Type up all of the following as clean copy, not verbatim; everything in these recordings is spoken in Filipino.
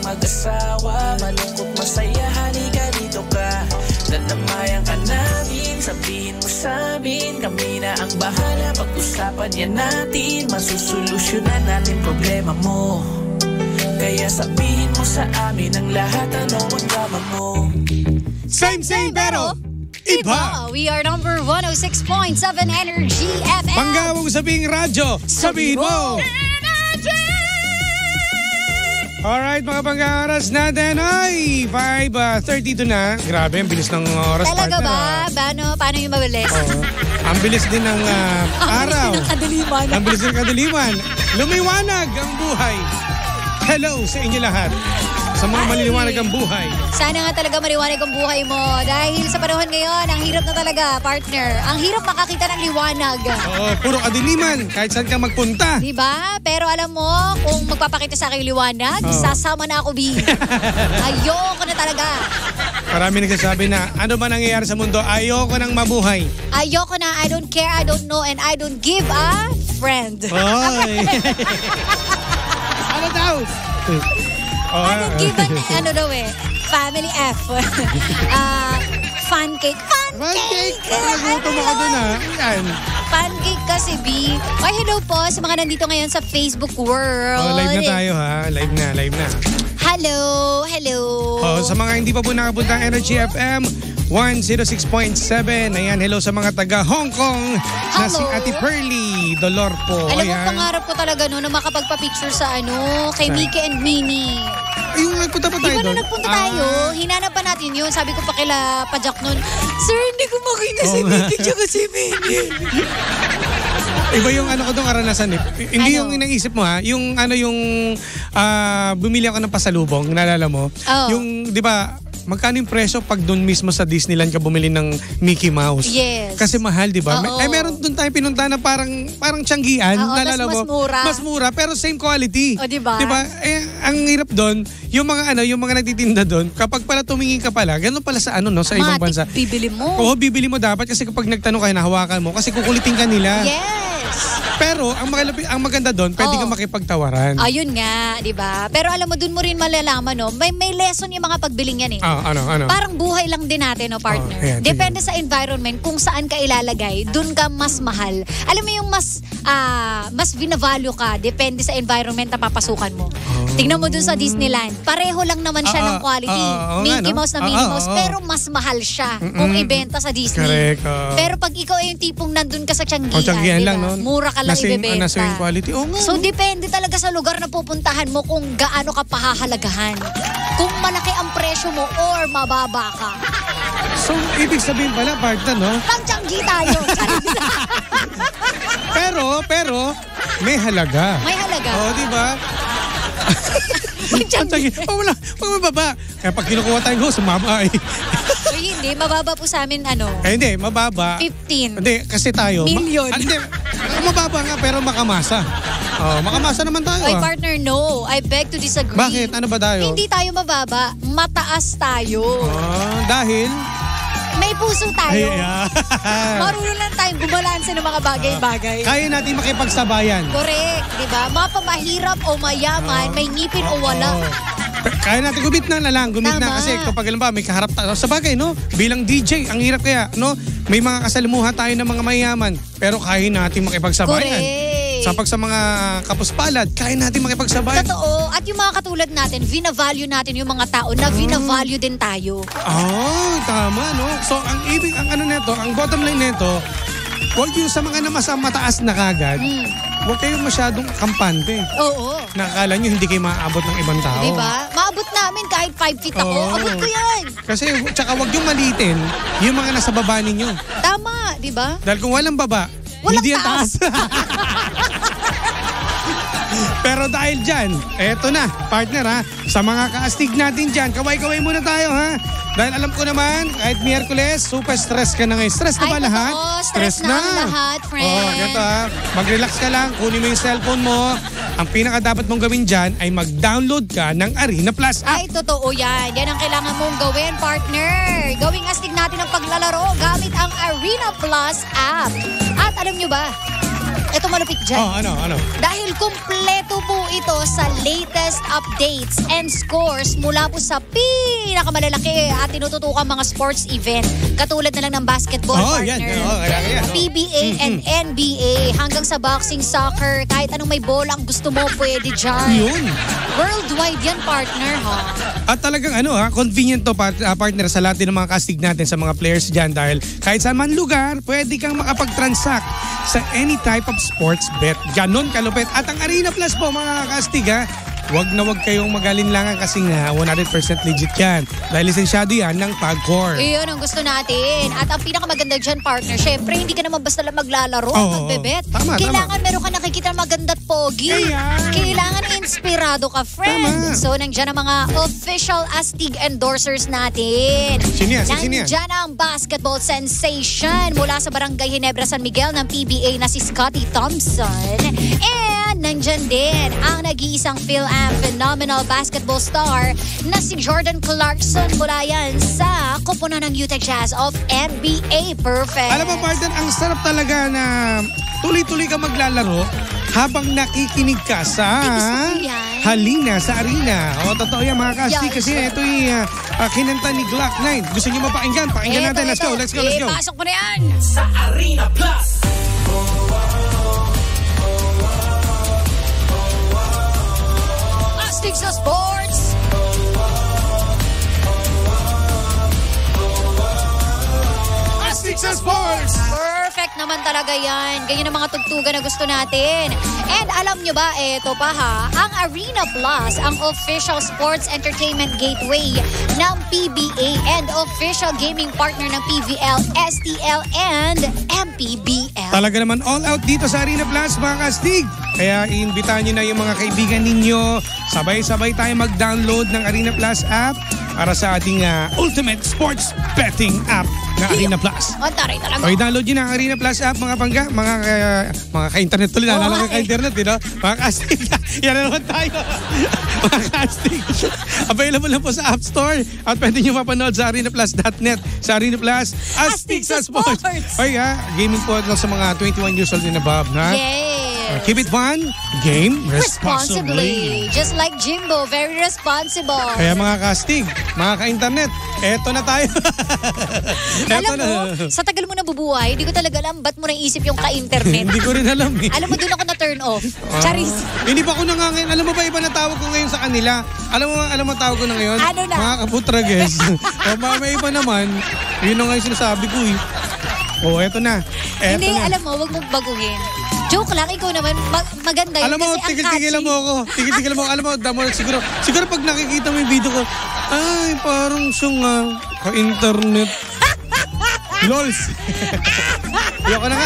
mag-asawa, malungkot masaya, halika dito ka. Dadamayan ka namin, sabihin mo sa amin, kami na ang bahala, pag-usapan yan natin, masusolusyonan natin problema mo. Kaya sabihin mo sa amin ang lahat, ano ang drama mo. Same pero iba. We are number 106.7 Energy FM. Panggawang sabing radyo, sabihin mo. Alright mga panggaras natin ay 5:32 na. Grabe, ang bilis ng oras. Talaga partner, ba? Paano yung mabilis? Ang bilis din ng araw. Ang bilis ng kadiliman. Ang bilis ng kadiliman. Lumiwanag ang buhay. Hello sa inyo lahat. Sa mga maliliwanag ang buhay. Sana nga talaga maliwanag ang buhay mo. Dahil sa panahon ngayon, ang hirap na talaga, partner. Ang hirap makakita ng liwanag. Oo, puro kadiliman. Kahit saan ka magpunta. Diba? Pero alam mo, kung magpapakita sa akin liwanag, sasama na ako, B. Ayoko na talaga. Marami nagsasabi na, ano ba nangyayari sa mundo? Ayoko nang mabuhay. Ayoko na, I don't care, I don't know, and I don't give a friend. Oy. Ano daw? I don't give an, family F. Fun cake. Pancake! Nagutom ako dun Yan. Pancake kasi, B. Ay, hello po sa mga nandito ngayon sa Facebook world. Live na tayo ha. Live na. Hello. Sa mga hindi pa po nakapunta ang Energy FM 106.7. Ayan, hello sa mga taga Hong Kong na si Ate Pearly Dolor po. Alam mo, pangarap ko talaga na makapagpa-picture sa kay Mickey and Minnie. Yung nagpunta pa tayo doon? Diba nagpunta tayo? Hinanap pa natin yun. Sabi ko pa kila Pajak nun, Sir, hindi ko makita si Mickey tsaka si Minnie. Iba yung ko doon karanasan eh. Hindi yung inaisip mo yung bumili ako ng pasalubong, naalala mo? Yung, di ba, magkano yung presyo pag doon mismo sa Disneyland ka bumili ng Mickey Mouse? Yes. Kasi mahal, di ba? Meron doon tayo pinunta na parang tiyanggian. Naalala mo? Mas mura. Mas mura, pero same quality. O, di ba? Di ba? Ang hirap doon, yung mga nagtitinda doon, kapag pala tumingin ka pala, ganun pala sa sa ibang bansa. Bibili mo. Oo, bibili mo dapat kasi kapag nagtanong ka, nahawakan mo kasi kukulitin ka nila. Yes. Pero ang maganda doon, pwede kang makipagtawaran. Ayun nga, 'di ba? Pero alam mo doon mo rin malalaman may lesson yung mga pagbiling yan eh. Ano? Parang buhay lang din natin, partner. Depende sa environment kung saan ka ilalagay, doon ka mas mahal. Alam mo yung mas binavalue ka depende sa environment na papasukan mo. Tingnan mo doon sa Disneyland, pareho lang naman siya ng quality. Mickey Mouse na Minnie Mouse, pero mas mahal siya kung ibenta sa Disney. Correct. Pero pag ikaw ay yung tipong nandun ka sa Tianggian, lang, diba? Mura ka lang ibebenta. Nasa yung quality. So, depende talaga sa lugar na pupuntahan mo kung gaano ka pahahalagahan. Kung malaki ang presyo mo or mababa ka. So, ibig sabihin pala, partner, no? Pang-Tianggi tayo. pero, may halaga. May halaga. Di ba? Pang-Tianggi. Wala, mababa. Kaya pag kinukuha tayo, sumama Hindi, mababa po sa amin, hindi, mababa. 15. Hindi, kasi tayo. Million. Hindi, mababa nga, pero makamasa. Makamasa naman tayo. Oy, partner, no. I beg to disagree. Bakit? Ano ba tayo? Hindi tayo mababa. Mataas tayo. Dahil? May puso tayo. Yeah. Marunong lang tayong gumalansa ng mga bagay-bagay. Kaya natin makipagsabayan. Correct, di ba? Mahirap o mayaman, may ngipin o wala. Kaya natin gumit na lang. Gumit na Tama. kasi kapag alam ba, may kaharap tayo. Sa bagay, no? Bilang DJ, ang hirap kaya, no? May mga kasalimuha tayo ng mga mayaman. Pero kaya natin makipagsabayan. Correct. Sa mga kapuspalad, kaya natin makipagsabayan. Totoo. At yung mga katulad natin, vina-value natin yung mga tao na vina-value din tayo. Tama, no? So, ang bottom line nito, huwag yung sa mga mataas na kagad, huwag kayong masyadong kampante. Oo. Nakakala nyo hindi kayo maaabot ng ibang tao. Diba? Maabot namin kahit 5 feet ako. Abot ko yan. Kasi, tsaka huwag yung malitin yung mga nasa baba ninyo. Tama, diba? Dahil kung walang baba, walang hindi yan taas. Pero dahil dyan, eto na, partner sa mga kaastig natin dyan, kaway-kaway muna tayo Dahil alam ko naman, kahit Miyerkules, super stress ka na ngayon. Stress na ba lahat? Stress na lahat, friend. Ganito mag-relax ka lang, kunin mo yung cellphone mo. Ang pinaka dapat mong gawin dyan ay mag-download ka ng Arena Plus app. Ay, totoo yan. Yan ang kailangan mong gawin, partner. Gawing astig natin ang paglalaro gamit ang Arena Plus app. At alam nyo ba, Ito malupit dyan. Ano? Dahil kumpleto po ito sa latest updates and scores mula po sa pinakamalalaki at tinututukan mga sports event. Katulad na lang ng basketball, partner. Yan. PBA and NBA. Hanggang sa boxing, soccer, kahit anong may bola ang gusto mo, pwede dyan. Yun. Worldwide yan, partner, ha? At talagang convenient to partner sa lahat din ng mga kastig natin sa mga players dyan dahil kahit saan man lugar, pwede kang makapag-transact sa any type of sports bet. Ganon kalupit. At ang Arena Plus po mga kastig wag na wag kayong magalinlangan kasi nga 100% legit yan. Dahil lisensyado yan ng PAGCOR. Iyon ang gusto natin. At ang pinakamaganda dyan, partner, syempre, hindi ka naman basta lang maglalaro at magbebet. Kailangan meron ka nakikita na maganda at pogi. Kailangan inspirado ka, friend. So, nandiyan ang mga official Astig endorsers natin. Sino yan? Nandiyan ang basketball sensation mula sa Barangay Ginebra, San Miguel ng PBA na si Scotty Thompson. And nandyan din ang nag-iisang PhilAm phenomenal basketball star na si Jordan Clarkson mula yan sa koponan ng Utah Jazz of NBA. Perfect. Alam mo, partner, ang sarap talaga na tuloy-tuloy ka maglalaro habang nakikinig ka sa Halina sa Arena. Totoo yan mga kastig kasi ito'y kinanta ni Glock 9. Gusto niyo mapakinggan? Pakinggan natin. Let's go. Pasok mo na yan. Sa Arena Plus. Astig sa sports. Astig sa sports. Perfect naman talaga yan. Ganyan ang mga tugtugan na gusto natin. And alam nyo ba, eto pa ha, ang Arena Plus, ang official sports entertainment gateway ng PBA and official gaming partner ng PVL, STL, and MPBL. Talaga naman all out dito sa Arena Plus mga kastig. Kaya iimbitahan nyo na yung mga kaibigan ninyo. Sabay-sabay tayo mag-download ng Arena Plus app para sa ating ultimate sports betting app na Arena Plus. Taray talaga. Okay, download nyo na ang Arena Plus app mga pangga, mga ka-internet tuloy. Nalala ka ka-internet, mga kastig. Yan na naman tayo. Mga kastig. Available lang po sa App Store at pwede nyo mapanood sa arenaplus.net. Sa Arena Plus, Astig sa Sports. Okay gaming po lang sa mga 21 years old and above. Yes. Keep it fun, game responsibly. Just like Jimbo, very responsible. Kaya mga kastig, mga ka-internet, eto na tayo. Alam mo, sa tagal mo na bubuhay, hindi ko talaga alam ba't mo naisip yung ka-internet. Hindi ko rin alam Alam mo, doon ako na-turn off. Charis. Hindi pa ako nangangin. Alam mo ba iba na tawag ko ngayon sa kanila? Alam mo tawag ko na ngayon? Ano na? Mga kaputrages. May iba naman. Yun na nga yung sinasabi ko eto na. Hindi, alam mo, wag mong baguhin. Joke lang, ikaw naman, maganda yun. Alam mo, kasi tigil-tigilan mo ako. Tigil-tigilan mo. Alam mo, siguro pag nakikita mo yung video ko, ay, parang siyang ka-internet. Lols. Ayoko na.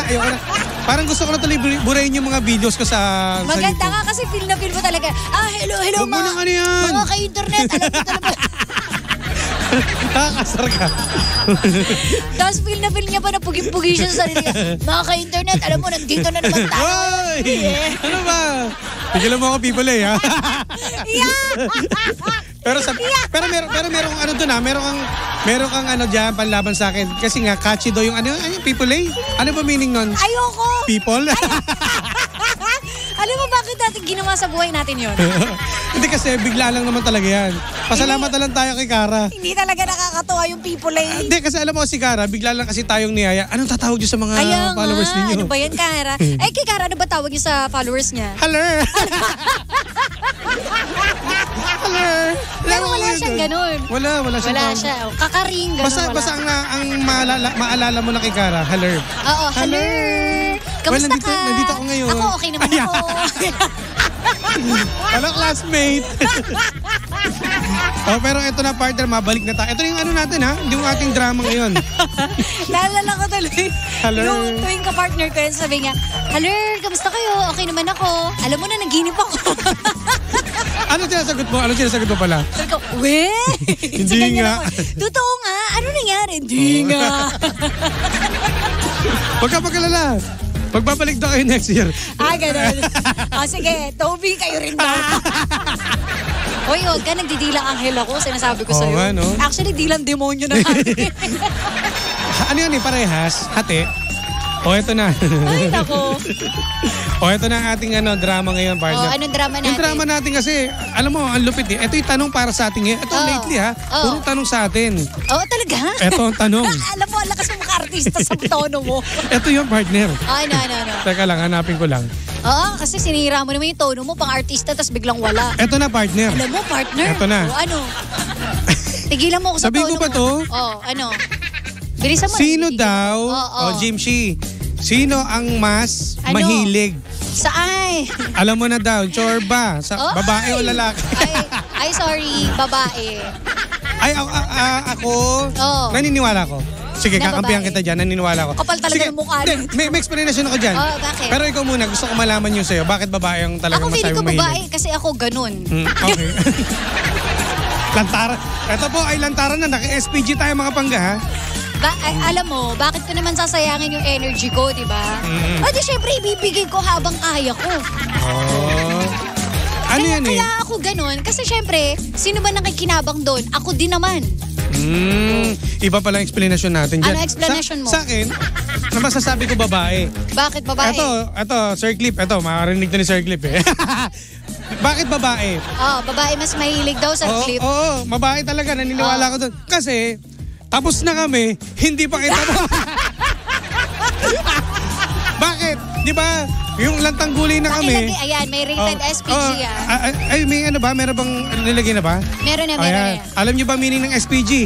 Parang gusto ko na tuloy burahin yung mga videos ko sa maganda ka kasi feel na feel mo talaga. Hello, Huwag mo na yan. Mga ka-internet. Alam mo talaga. Nakakasar ka. Tapos feel niya pa na pugi-pugi siya sa sarili. Mga ka-internet, alam mo, nandito na naman tayo. Ano ba? Tigilan mo ako, people ha? Pero merong ano doon meron kang ano diyan panlaban sa akin kasi nga catchy do yung people Ano ba meaning nun? Ayoko. People? Alam mo bakit natin ginawa sa buhay natin yun? Hindi kasi bigla lang naman talaga yan. Pasalamat na lang tayo kay Kara. Hindi talaga nakakatuwa yung people Hindi kasi alam mo si Kara, bigla lang kasi tayong niyaya. Anong tatawag niyo sa mga followers ninyo? Ano ba yan, Kara? Kay Kara, ano ba tawag niyo sa followers niya? Hello! Hello! Pero wala siyang ganun. Wala siyang Wala siya. Kakaring ganun. Basta ang maalala mo na kay Kara, hello. Oo, hello. Kamusta ka? Nandito ako ngayon. Ako, okay naman ako. Hello, classmate. Pero ito na, partner, mabalik na tayo. Ito yung ano natin, yung ating drama ngayon. Naalala ko tuloy. Hello. Yung tuwing ka-partner ko yun, sabi niya, hello, kamusta kayo? Okay naman ako. Alam mo na, naginip ako. Ano sinasagot mo pala? Sabi ko, Hindi nga. Totoo nga. Ano nangyari? Hindi nga. Huwag ka pagkalala. Magbabalik daw kayo next year. Ganun. Sige, Toby, kayo rin daw. Hoy, huwag ka, nagdidilang anghel ako, sinasabi ko sa'yo. No? Actually, dilang demonyo na natin. Ano yan parehas? Hati? O, ito na. Ay, nako. O, ito na ang ating drama ngayon, partner. Anong drama natin? Yung drama natin kasi, alam mo, ang lupit eh. Ito yung tanong para sa atin ngayon. Ito lately ha, puro tanong sa atin. Oo, talaga? Ito ang tanong. Alam mo, ang lakas mo maka-artista sa tono mo. Ito yung partner. Ano. Teka lang, hanapin ko lang. Oo, kasi sinira mo naman yung tono mo, pang-artista, tapos biglang wala. Ito na, partner. Alam mo, partner. Ito na. O, ano? Tigilan mo ako sa Sabihin tono ko ba mo. to? Oo, ano? Bilisan mo. Sino Tigilan daw, mo. Jimshi, sino ang mas Ano? mahilig? Saan? Alam mo na daw, chorba, sa babae o lalaki? Ay, sorry, babae. Ay, ako, naniniwala ko. Sige, Na kakampihan babae. kita dyan, naniniwala ko. Kapal talaga Sige, ng mukha. hindi, may explanation ako dyan. Bakit? Pero ikaw muna, gusto ko malaman yung sa'yo. Bakit babae ang talagang Ako masabi feeling ko mo babae mahilig? kasi ako ganun. Okay. Lantaran. Ito po ay lantaran na. Naka-SPG tayo mga pangga, ha? Alam mo, bakit ko naman sasayangin yung energy ko, di ba? O di syempre, ibibigay ko habang kaya ko. Oh. Ano yan eh? Kaya ako ganun. Kasi syempre, sino ba nakikinabang doon? Ako din naman. Iba pala ang explanation natin dyan. Ano explanation mo? Sa akin, na masasabi ko babae. Bakit babae? Ito, Sir Clip. Ito, makarinig to ni Sir Clip eh. Bakit babae? Babae mas mahilig daw sa clip. Oo, babae talaga. Naniniwala ko doon. Kasi, tapos na kami, hindi pa kita mo. Bakit? Di ba? Yung lantang gulay na kami. Ayan, may rated SPG Ay, may ano ba? Meron bang nilagay na ba? Meron na. Alam niyo ba meaning ng SPG?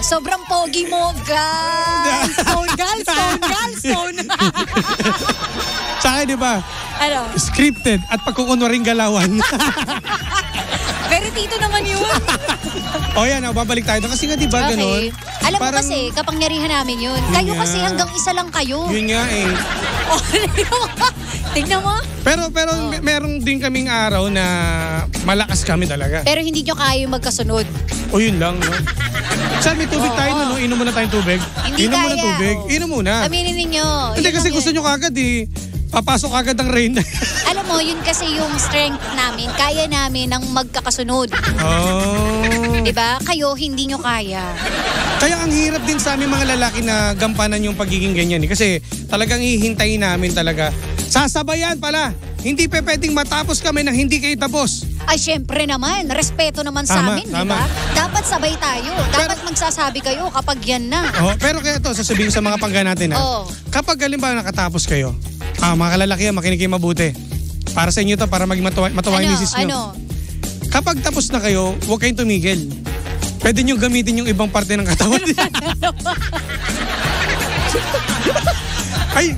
Sobrang pogi mo, guys. Stone. Sa akin, di ba? Ano? Scripted at pagkukunwaring galawan. Very tito naman yun. Yan, babalik tayo doon. Kasi nga, di ba, ganun? Alam mo kasi, kapangyarihan namin yun. Kayo kasi hanggang isa lang kayo. Yun nga eh. Tignan mo. Pero meron din kaming araw na malakas kami talaga. Pero hindi nyo kaya magkasunod. Yun lang, no? Saan may tubig tayo, no? Inom muna tayong tubig. Hindi Inom kaya. muna tubig. Inom muna. Aminin ninyo. Hindi kasi gusto nyo kagad eh. Papasok agad ang rain. Alam mo, yun kasi yung strength namin. Kaya namin ng magkakasunod. Diba? Kayo, hindi nyo kaya. Kaya ang hirap din sa aming mga lalaki na gampanan yung pagiging ganyan eh. Kasi talagang hihintayin namin talaga. Sasabayan pala. Hindi pa pwedeng matapos kami nang hindi kayo tapos. Ay, syempre naman. Respeto naman sa amin, di ba? Dapat sabay tayo. Dapat magsasabi kayo kapag yan na. Pero kaya ito, sasabihin sa mga pangga natin kapag halimbawa nakatapos kayo, mga kalalakihan, makinig kayo mabuti. Para sa inyo to, para maging matuwa yung misis nyo. Kapag tapos na kayo, huwag kayong tumigil. Pwede nyo gamitin yung ibang parte ng katawan. Ay,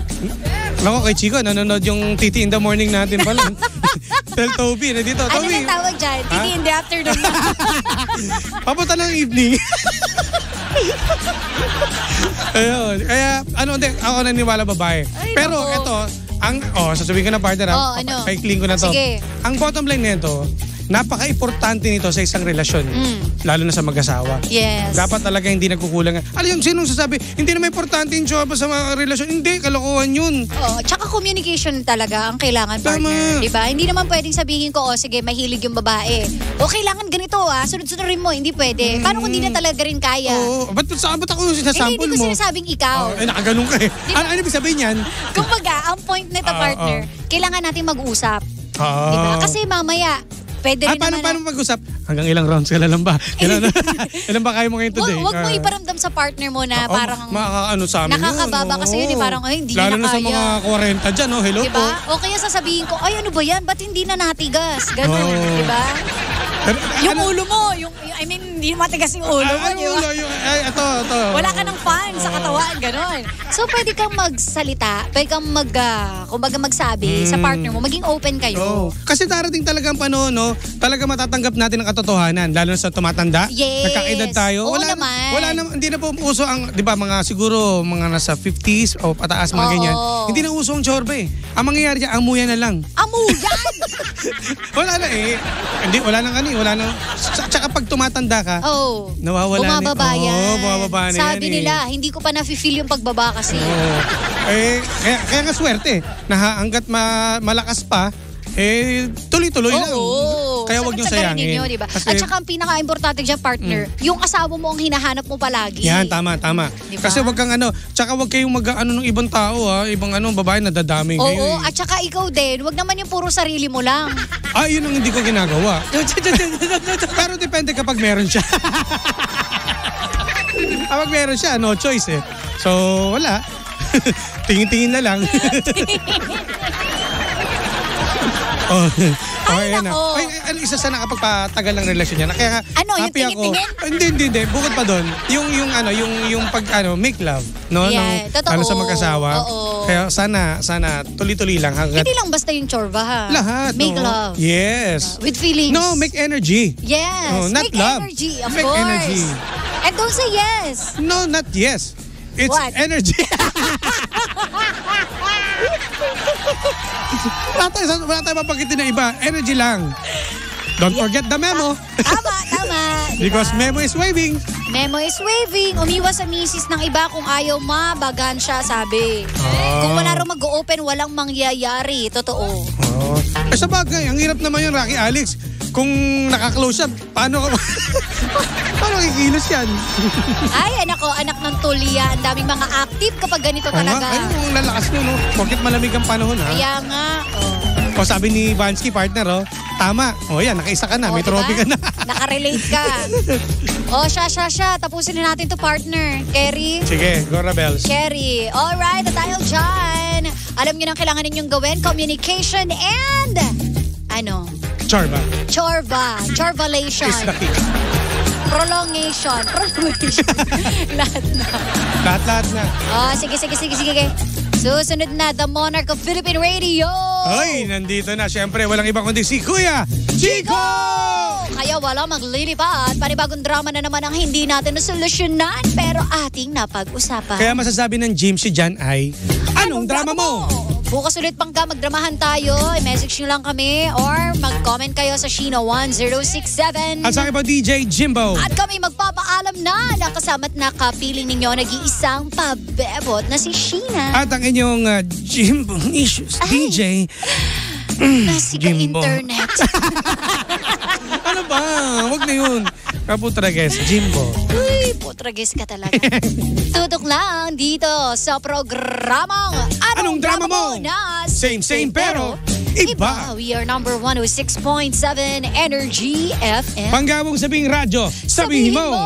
nako kay Chico, nanonood yung Titi in the morning natin pala. Tell Toby, na dito. Ano Toby. nang tawag dyan? Titi in the afternoon. Papunta ng evening. Ayun. Kaya, ako naniniwala babae. Ay, pero nako. ito, sasabihin ko na partner, paikling ko na to. Sige. Ang bottom line nito, napaka-importante nito sa isang relasyon. Lalo na sa mag-asawa. Yes. Dapat talaga hindi nagkukulang. Alam yung sinong sasabi, hindi naman importante yung jowa sa mga relasyon. Hindi, kalokohan yun. Tsaka communication talaga ang kailangan, partner. Diba? Hindi naman pwedeng sabihin ko, sige, mahilig yung babae. Kailangan ganito, sunod-sunod mo. Hindi pwede. Paano kung hindi na talaga rin kaya? Ba't ako yung sinasample mo? Hindi ko sinasabing ikaw. Nakaganong ka eh. Diba? Ano ibig sabihin yan? Kumbaga, ang point nito, partner, kailangan natin mag-usap. Diba? Kasi mamaya, pwede rin naman. Paano mag-usap? Hanggang ilang rounds ka lang ba? Ilan ba kaya mo ngayon today? Huwag mo iparamdam sa partner mo na parang makakaano sa amin nakakababa kasi yun. Parang, hindi lalo na kaya. Lalo na sa mga 40 dyan, hello diba? po. O kaya sasabihin ko, ay ano ba yan? Ba't hindi na natigas? Ganun, diba? Yung ulo mo, hindi matigas yung ulo mo. Ano ulo? Ito. Wala ka ng fan sa katawan, ganun. So, pwede kang magsalita, pwede kang magsabi sa partner mo, maging open kayo. Kasi darating talagang panahon, talaga matatanggap natin ang katotohanan, lalo na sa tumatanda. Yes. Nagkakaedad tayo. Wala naman. Hindi na po uso ang, di ba, mga siguro, mga nasa 50s o pataas, mga ganyan. Hindi na uso ang chorba eh. Ang mangyayari dyan, amuyan na lang. Amuyan? Wala na eh. Wala nang tsaka pag tumatanda ka, nawawala bumababa yan. Bumababa na Sabi nila, hindi ko pa na-feel yung pagbaba kasi. Kaya nga swerte. Na hanggat malakas pa, tuloy-tuloy lang. Kaya wag niyo sayangin. Ninyo, diba? At saka ang pinaka-importante dyan, partner, yung asawa mo ang hinahanap mo palagi. Yan, tama. Diba? Kasi wag kang tsaka wag kayong ng ibang tao ibang babae nadadamay kayo. Oo, at saka ikaw din, wag naman yung puro sarili mo lang. Yun ang hindi ko ginagawa. Pero depende kapag meron siya. Kapag meron siya, no choice eh. So, wala. Tingin-tingin na lang. Ay, nako. Isa sa nakapagpatagal ng relasyon niya. Kaya yung happy ako. tingin-tingin? Hindi. Bukod pa doon, yung pag make love, no? Yeah, totoo. Sa mag-asawa. Oo. Kaya sana tuloy-tuloy lang hanggat. Hindi lang basta yung chorba ha. Lahat. Make love. Yes. With feelings. No, make energy. Yes. Not make love. energy, of Make course. energy. And don't say yes. No, not yes. It's What? energy. Wala tayo mapagitin na iba. Energy lang. Don't forget the memo. Tama. Because memo is waving. Memo is waving. Umiwas sa misis ng iba kung ayaw mabagan siya, sabi. Kung wala rin mag-open, walang mangyayari. Totoo. Sa bagay, ang hirap naman yun, Rocky Alex. Kung nakaklose siya, paano kikilos yan? Ay, anak ng tulya. Ang daming mga active kapag ganito talaga. Ang lalakas mo, no? Bakit malamig ang panahon, ha? Kaya nga. Sabi ni Vansky, partner, tama. Yan, nakaisa ka na. May trophy ka na. Nakarelate ka. Siya. Tapusin na natin to, partner. Kerry? Sige, go Rebels. Kerry. Alright, tayo dyan. Alam niyo na kailangan ninyong gawin. Communication and Chorvalation. Is the key. Prolongation. Lahat na. Sige. Susunod na, The Monarch of Philippine Radio. Hoy, nandito na. Siyempre, walang iba kundi si Kuya Chico! Kaya wala maglilipat. Panibagong drama na naman ang hindi natin nasolusyonan pero ating napag-usapan. Kaya masasabi ng Jim si Jan ay, anong drama mo? Bukas ulit pangka, magdramahan tayo. I-message nyo lang kami or mag-comment kayo sa Sheena1067. At sa akin po, DJ Jimbo. At kami magpapaalam na nakasama't nakapiling ninyo nag-iisang pabebot na si Sheena. At ang inyong Jimbo Issues DJ Nasika Jimbo. internet. Ano ba? Huwag na yun. Kaputrages, Jimbo. Uy, putrages ka talaga. Tutok lang dito sa programang Anong drama mo? Na Same pero iba. We are number 106.7 Energy FM. Panggabong sabing radyo, sabihin mo.